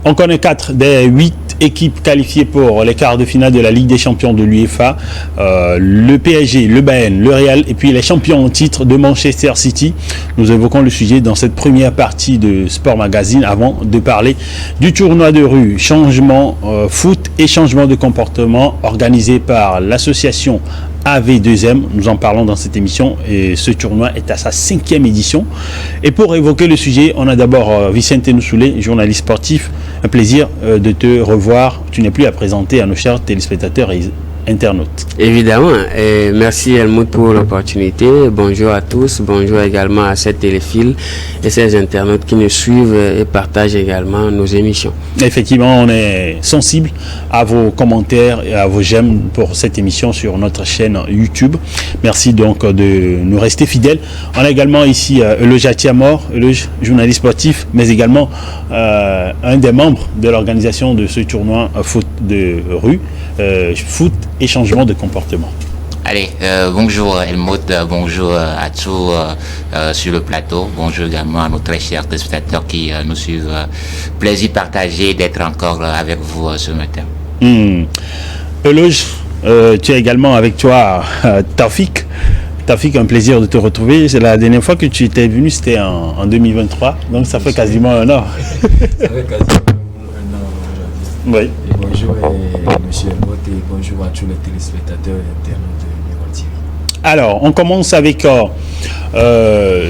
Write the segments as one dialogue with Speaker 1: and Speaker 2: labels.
Speaker 1: On connaît 4 des 8 équipes qualifiées pour les quarts de finale de la Ligue des champions de l'UEFA. Le PSG, le Bayern, le Real et puis les champions en titre de Manchester City. Nous évoquons le sujet dans cette première partie de Sport Magazine avant de parler du tournoi de rue changement foot et changement de comportement organisé par l'association AV2M. Nous en parlons dans cette émission et ce tournoi est à sa 5e édition. Et pour évoquer le sujet, on a d'abord Vicente Noussoulé, journaliste sportif. Un plaisir de te revoir. Tu n'es plus à présenter à nos chers téléspectateurs et internautes.
Speaker 2: Évidemment, et merci Helmut pour l'opportunité. Bonjour à tous, bonjour également à ces téléphiles et ces internautes qui nous suivent et partagent également nos émissions.
Speaker 1: Effectivement, on est sensible à vos commentaires et à vos j'aime pour cette émission sur notre chaîne YouTube. Merci donc de nous rester fidèles. On a également ici Eloge Atiamor, Eloge, journaliste sportif, mais également un des membres de l'organisation de ce tournoi foot de rue, foot et changement de comportement.
Speaker 3: Allez, bonjour Helmut, bonjour à tous sur le plateau, bonjour également à nos très chers téléspectateurs qui nous suivent. Plaisir partagé d'être encore avec vous ce matin.
Speaker 1: Eloge, tu as également avec toi Taufik. Taufik, un plaisir de te retrouver. C'est la dernière fois que tu étais venu, c'était en 2023, donc ça fait quasiment un an.
Speaker 4: Ça fait quasiment un an aujourd'hui.
Speaker 1: Oui.
Speaker 4: Et bonjour monsieur Helmut et bonjour à tous les téléspectateurs et internautes de Miroir TV.
Speaker 1: Alors, on commence avec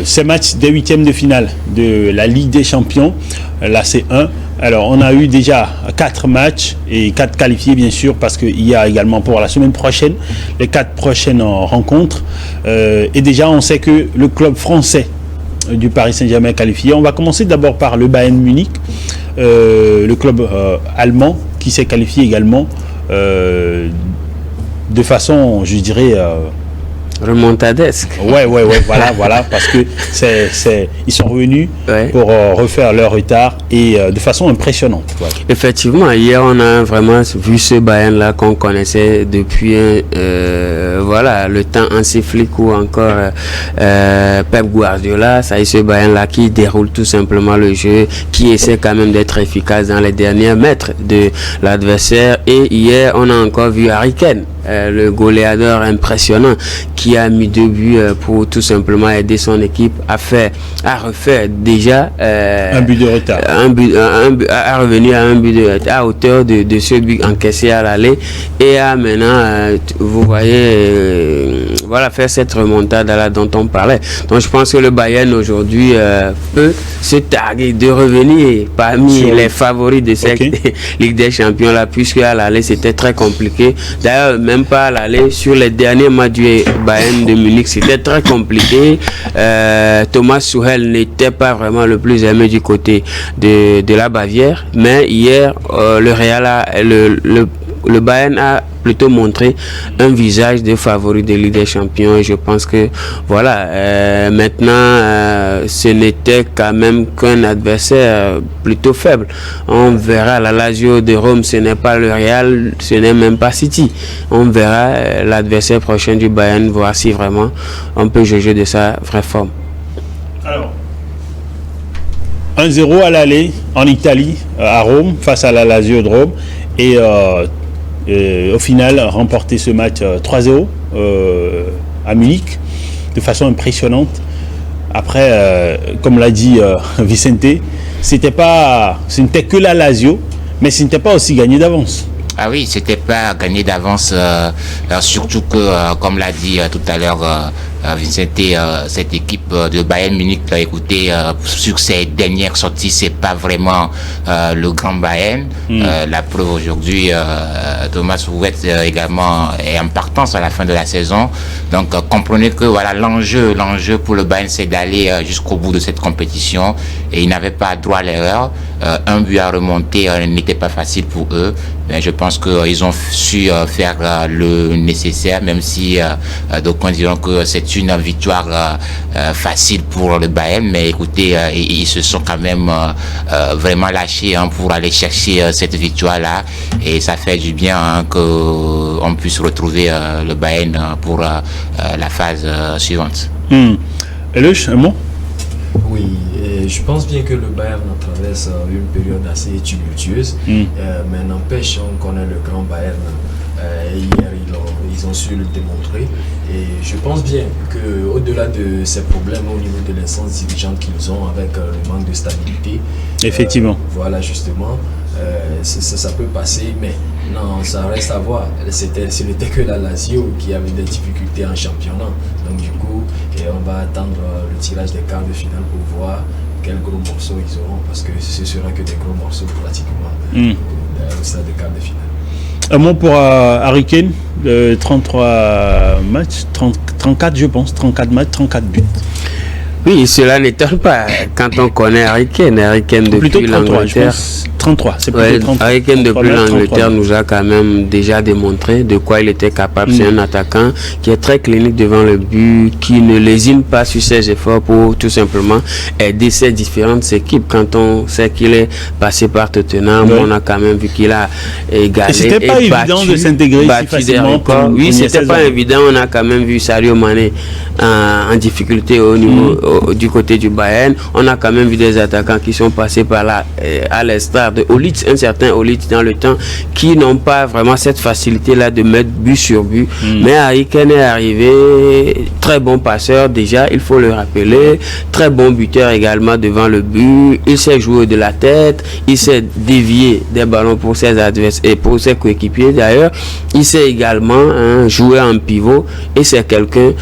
Speaker 1: ces matchs des huitièmes de finale de la Ligue des Champions, la C1. Alors, on a eu déjà 4 matchs et 4 qualifiés, bien sûr, parce qu'il y a également pour la semaine prochaine les 4 prochaines rencontres. Et déjà, on sait que le club français du Paris Saint-Germain est qualifié. On va commencer d'abord par le Bayern Munich, le club allemand qui s'est qualifié également de façon, je dirais...
Speaker 2: remontadesque.
Speaker 1: Ouais, voilà, parce que ils sont revenus pour refaire leur retard et de façon impressionnante. Ouais.
Speaker 2: Effectivement, hier on a vraiment vu ce Bayern-là qu'on connaissait depuis le temps Hansi Flick ou encore Pep Guardiola. Ça y est, ce Bayern-là qui déroule tout simplement le jeu, qui essaie quand même d'être efficace dans les derniers mètres de l'adversaire. Et hier, on a encore vu Harry Kane, le goléador impressionnant, qui a mis 2 buts pour tout simplement aider son équipe à refaire déjà
Speaker 1: un but de retard,
Speaker 2: à revenir à un but de retard à hauteur de ce but encaissé à l'aller et à maintenant vous voyez faire cette remontade là dont on parlait. Donc je pense que le Bayern aujourd'hui peut se targuer de revenir parmi les favoris de cette Ligue des Champions là, puisque à l'aller c'était très compliqué. D'ailleurs même pas à l'aller, sur les derniers matchs du Bayern de Munich c'était très compliqué. Thomas Tuchel n'était pas vraiment le plus aimé du côté de la Bavière, mais hier le Bayern a plutôt montré un visage de favori de Ligue des Champions et je pense que maintenant ce n'était quand même qu'un adversaire plutôt faible. On verra la Lazio de Rome, ce n'est pas le Real, ce n'est même pas City. On verra l'adversaire prochain du Bayern, voir si vraiment on peut juger de sa vraie forme.
Speaker 1: Alors 1-0 à l'aller en Italie, à Rome, face à la Lazio de Rome et au final remporter ce match 3-0 à Munich de façon impressionnante. Après, comme l'a dit Vicente, ce n'était que la Lazio, mais ce n'était pas aussi gagné d'avance.
Speaker 3: Ah oui, c'était pas gagné d'avance, surtout que, comme l'a dit tout à l'heure Vicente, cette équipe de Bayern Munich, écoutez, sur ses dernières sorties, c'est pas vraiment le grand Bayern. La preuve aujourd'hui, Thomas Tuchel également est en partance à la fin de la saison. Donc comprenez que l'enjeu pour le Bayern, c'est d'aller jusqu'au bout de cette compétition et ils n'avaient pas droit à l'erreur. Un but à remonter n'était pas facile pour eux. Mais je pense qu'ils ont su faire le nécessaire, même si d'aucuns diront que c'est une victoire facile pour le Bayern. Mais écoutez, ils se sont quand même vraiment lâchés pour aller chercher cette victoire-là. Et ça fait du bien qu'on puisse retrouver le Bayern pour la phase suivante.
Speaker 1: Eloge, un mot?
Speaker 4: Oui, je pense bien que le Bayern traverse une période assez tumultueuse, mais n'empêche, on connaît le grand Bayern. Hier, ils ont su le démontrer. Et je pense bien qu'au-delà de ces problèmes au niveau de l'instance dirigeante qu'ils ont avec le manque de stabilité,
Speaker 1: effectivement,
Speaker 4: voilà justement, ça peut passer, mais non, ça reste à voir. Ce n'était que la Lazio qui avait des difficultés en championnat. Donc du coup, on va attendre le tirage des quarts de finale pour voir quels gros morceaux ils auront, parce que ce sera que des gros morceaux pratiquement au stade des quarts de finale.
Speaker 1: Un mot pour Harry Kane, 33 matchs, 34 je pense, 34 matchs, 34 buts.
Speaker 2: Oui, cela n'étonne pas quand on connaît Harry Kane depuis l'Angleterre.
Speaker 1: 33, c'est plutôt 33.
Speaker 2: Harry Kane depuis l'Angleterre nous a quand même déjà démontré de quoi il était capable. C'est un attaquant qui est très clinique devant le but, qui ne lésine pas sur ses efforts pour tout simplement aider ses différentes équipes. Quand on sait qu'il est passé par Tottenham, on a quand même vu qu'il a égalé.
Speaker 1: Et c'était pas évident de s'intégrer si facilement.
Speaker 2: Oui, c'était pas évident. On a quand même vu Sadio Mané en difficulté au niveau du côté du Bayern. On a quand même vu des attaquants qui sont passés par là, à l'instar de Olitz, un certain Olitz dans le temps, qui n'ont pas vraiment cette facilité là de mettre but sur but. Mais Harry Kane est arrivé, très bon passeur déjà, il faut le rappeler, très bon buteur également devant le but. Il sait jouer de la tête, il sait dévier des ballons pour ses adversaires et pour ses coéquipiers d'ailleurs. Il sait également jouer en pivot, et c'est quelqu'un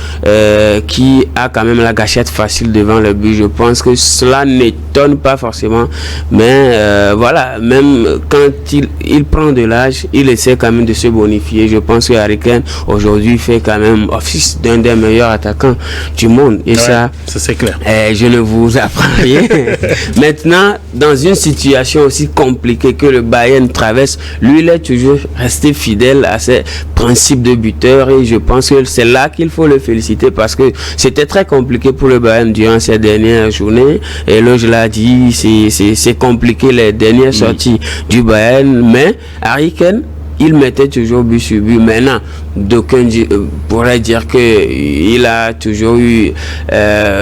Speaker 2: qui a quand même la gâchette facile devant le but. Je pense que cela n'étonne pas forcément, mais voilà, même quand il prend de l'âge, il essaie quand même de se bonifier. Je pense que Harry Kane aujourd'hui fait quand même office d'un des meilleurs attaquants du monde, et ça
Speaker 1: c'est clair.
Speaker 2: Je ne vous apprends rien. Maintenant, dans une situation aussi compliquée que le Bayern traverse, lui il est toujours resté fidèle à ses principes de buteur, et je pense que c'est là qu'il faut le féliciter, parce que c'était très compliqué pour le Bayern durant ces dernières journées, et là je l'ai dit, c'est compliqué les dernières sorties du Bayern, mais Harry Kane, il mettait toujours but sur but. Maintenant, d'aucuns pourraient dire qu'il a toujours eu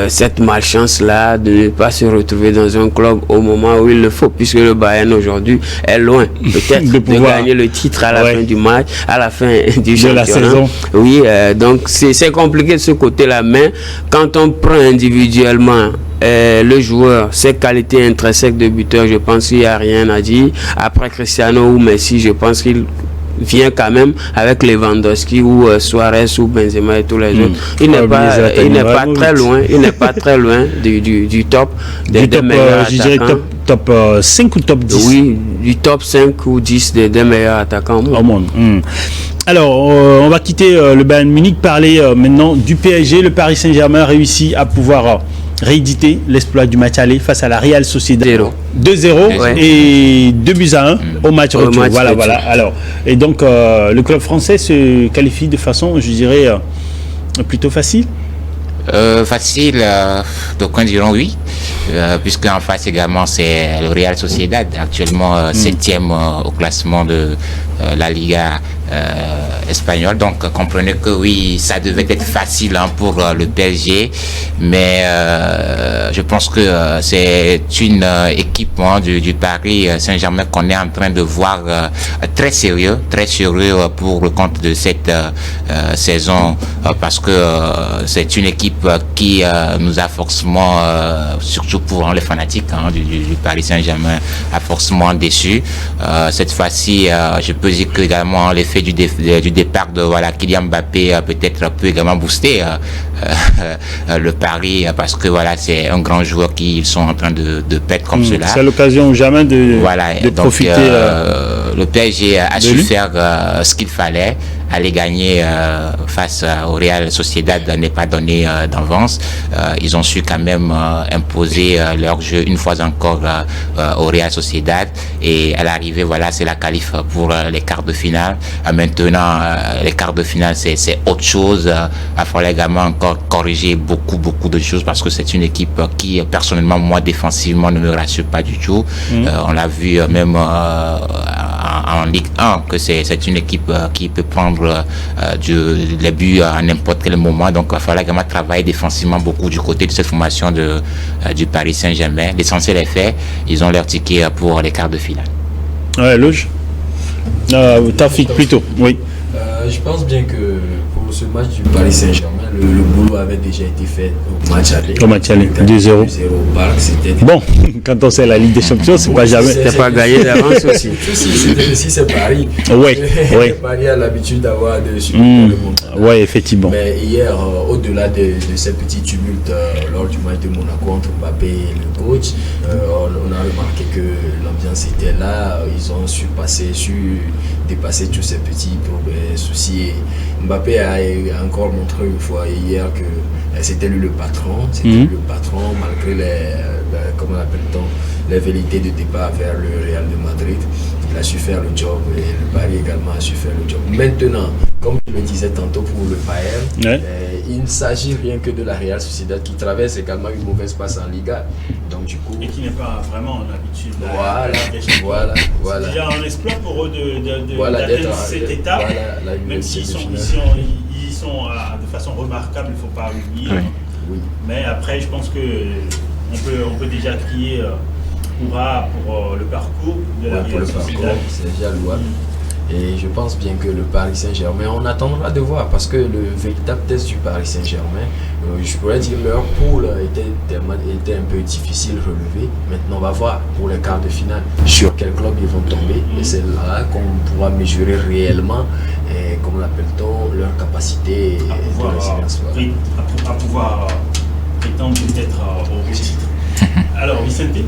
Speaker 2: cette malchance-là de ne pas se retrouver dans un club au moment où il le faut, puisque le Bayern aujourd'hui est loin peut-être de gagner le titre à la fin du match, à la fin du championnat.
Speaker 1: La saison.
Speaker 2: Oui, donc c'est compliqué de ce côté-là, mais quand on prend individuellement le joueur, ses qualités intrinsèques de buteur, je pense qu'il n'y a rien à dire. Après Cristiano ou Messi, je pense qu'il vient quand même avec Lewandowski ou Suarez ou Benzema et tous les autres. Il n'est pas très loin, il n'est pas très loin du top des meilleurs attaquants.
Speaker 1: Top 5 ou top 10?
Speaker 2: Oui, du top 5 ou 10 des meilleurs attaquants au monde.
Speaker 1: Alors, on va quitter le Bayern Munich, parler maintenant du PSG. Le Paris Saint-Germain a réussi à pouvoir rééditer l'exploit du match aller face à la Real Sociedad. 2-0 et 2-1 au match retour. Voilà. Alors, et donc, le club français se qualifie de façon, je dirais, plutôt facile.
Speaker 3: Facile, d'aucuns diront oui, puisque en face également c'est le Real Sociedad, actuellement 7e au classement de la Liga espagnole. Donc comprenez que oui, ça devait être facile pour le PSG, mais je pense que c'est une équipe du Paris Saint-Germain qu'on est en train de voir très sérieux pour le compte de cette saison, parce que c'est une équipe qui nous a forcément, surtout pour les fanatiques du Paris Saint-Germain, a forcément déçu. Cette fois-ci, je peux dire que également l'effet du départ de Kylian Mbappé peut-être peut également booster le Paris, parce que c'est un grand joueur qu'ils sont en train de perdre comme cela.
Speaker 1: C'est l'occasion jamais de profiter.
Speaker 3: Le PSG a su faire ce qu'il fallait. Aller gagner face au Real Sociedad n'est pas donné d'avance. Ils ont su quand même imposer leur jeu une fois encore au Real Sociedad, et à l'arrivée c'est la qualif pour les quarts de finale. Maintenant les quarts de finale c'est autre chose. Il va falloir également encore corriger beaucoup de choses, parce que c'est une équipe qui personnellement, moi défensivement, ne me rassure pas du tout. On l'a vu même en en Ligue 1, que c'est une équipe qui peut prendre les buts à n'importe quel moment. Donc, il va falloir également travailler défensivement beaucoup du côté de cette formation du Paris Saint-Germain. L'essentiel est fait. Ils ont leur ticket pour les quarts de finale.
Speaker 1: Ouais, Loge. Tafik plutôt, oui.
Speaker 4: Je pense bien que pour ce match du Paris Saint-Germain, le boulot avait déjà été fait au match aller.
Speaker 1: Au match aller, 2-0.
Speaker 4: Au Parc,
Speaker 1: bon, quand on sait la Ligue des Champions, c'est pas jamais.
Speaker 2: C'est pas gagné d'avance aussi.
Speaker 4: Si c'est Paris.
Speaker 1: Oui.
Speaker 4: Paris a l'habitude d'avoir des supporters de monde.
Speaker 1: Oui, effectivement.
Speaker 4: Mais hier, au-delà de ces petits tumultes lors du match de Monaco entre Mbappé et le coach, on a remarqué que l'ambiance était là. Ils ont su dépasser tous ces petits soucis. Et Mbappé a encore montré une fois hier que c'était lui le patron. C'était lui le patron malgré les velléités de départ vers le Real de Madrid. Il a su faire le job et le Paris également a su faire le job. Maintenant, comme je le disais tantôt pour le Bayern, il ne s'agit rien que de la Real Sociedad qui traverse également une mauvaise passe en Liga. Donc du coup,
Speaker 1: et qui n'est pas vraiment en habitude.
Speaker 4: Voilà.
Speaker 1: C'est déjà un exploit pour eux d'atteindre cette étape, même s'ils sont de façon remarquable, il ne faut pas oublier.
Speaker 4: Oui.
Speaker 1: Mais après, je pense que on peut déjà crier hurrah pour le parcours de la Real Sociedad.
Speaker 4: C'est déjà louable. Et je pense bien que le Paris Saint-Germain, on attendra de voir parce que le véritable test du Paris Saint-Germain, je pourrais dire leur poule était un peu difficile à relever. Maintenant, on va voir pour les quarts de finale sur quel club ils vont tomber. Et c'est là qu'on pourra mesurer réellement, comment l'appelle-t-on, leur capacité de résilience.
Speaker 1: À pouvoir prétendre peut-être au titre. Alors, Vicente?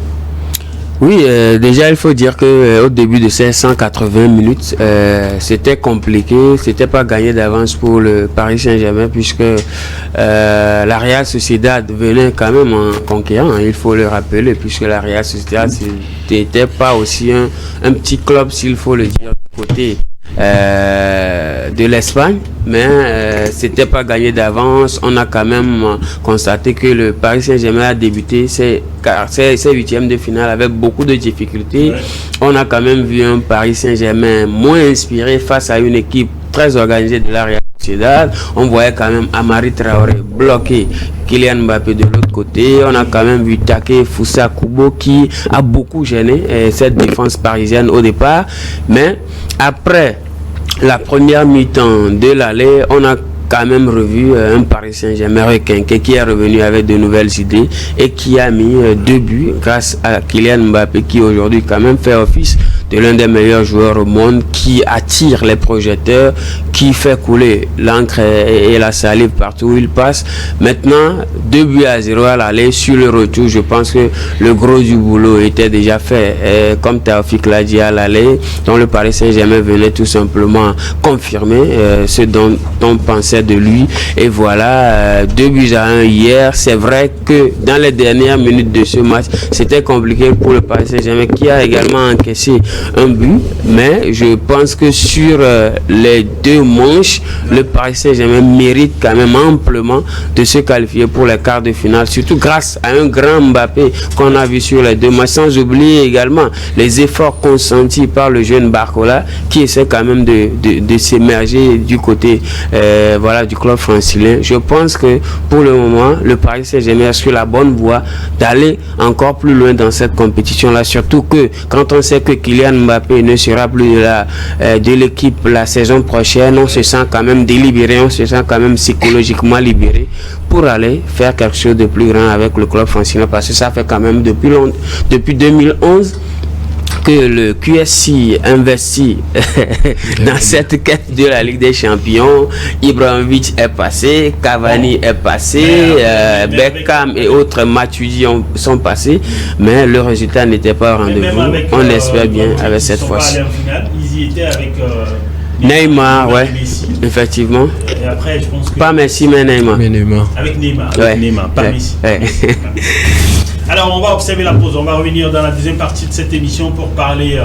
Speaker 2: Oui, déjà il faut dire que au début de ces 180 minutes, c'était compliqué, c'était pas gagné d'avance pour le Paris Saint-Germain puisque la Real Sociedad venait quand même en conquérant, il faut le rappeler, puisque la Real Sociedad n'était pas aussi un petit club, s'il faut le dire, du côté de l'Espagne, mais c'était pas gagné d'avance. On a quand même constaté que le Paris Saint-Germain a débuté ses huitièmes de finale avec beaucoup de difficultés. On a quand même vu un Paris Saint-Germain moins inspiré face à une équipe très organisée de la Real Sociedad. On voyait quand même Amari Traoré bloqué Kylian Mbappé de l'autre côté. On a quand même vu Take Foussa Kubo qui a beaucoup gêné cette défense parisienne au départ, mais après la première mi-temps de l'aller, on a quand même revu un Paris Saint-Germain requinqué qui est revenu avec de nouvelles idées et qui a mis 2 buts grâce à Kylian Mbappé qui aujourd'hui quand même fait office de l'un des meilleurs joueurs au monde, qui attire les projecteurs, qui fait couler l'encre et la salive partout où il passe. Maintenant, 2-0 à l'aller. Sur le retour, je pense que le gros du boulot était déjà fait. Et comme Tafik l'a dit à l'aller, dont le Paris Saint-Germain venait tout simplement confirmer ce dont on pensait de lui. Et voilà, 2-1 hier. C'est vrai que dans les dernières minutes de ce match, c'était compliqué pour le Paris Saint-Germain qui a également encaissé un but, mais je pense que sur les 2 manches, le Paris Saint-Germain mérite quand même amplement de se qualifier pour les quarts de finale, surtout grâce à un grand Mbappé qu'on a vu sur les 2 matchs, sans oublier également les efforts consentis par le jeune Barcola qui essaie quand même de s'émerger du côté du club francilien. Je pense que pour le moment, le Paris Saint-Germain est sur la bonne voie d'aller encore plus loin dans cette compétition-là, surtout que quand on sait que Kylian Mbappé ne sera plus de l'équipe la saison prochaine, on se sent quand même délibéré, on se sent quand même psychologiquement libéré pour aller faire quelque chose de plus grand avec le club francilien, parce que ça fait quand même depuis 2011 que le QSI investit dans cette quête de la Ligue des Champions. Ibrahimovic est passé, Cavani est passé, Beckham et autres Matuidi sont passés, mais le résultat n'était pas au rendez-vous. On espère bien avec cette fois-ci.
Speaker 1: Ils y étaient avec
Speaker 2: Neymar, ouais,
Speaker 1: Messi.
Speaker 2: Effectivement.
Speaker 1: Et après, je pense que
Speaker 2: pas Messi, mais Neymar.
Speaker 1: Avec Neymar, pas Messi.
Speaker 2: Ouais.
Speaker 1: Alors, on va observer la pause. On va revenir dans la deuxième partie de cette émission pour parler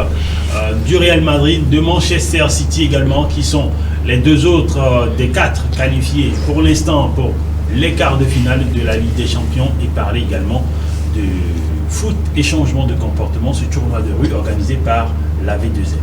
Speaker 1: du Real Madrid, de Manchester City également, qui sont les 2 autres des 4 qualifiés pour l'instant pour les quarts de finale de la Ligue des Champions, et parler également de foot et changement de comportement, ce tournoi de rue organisé par la V2M.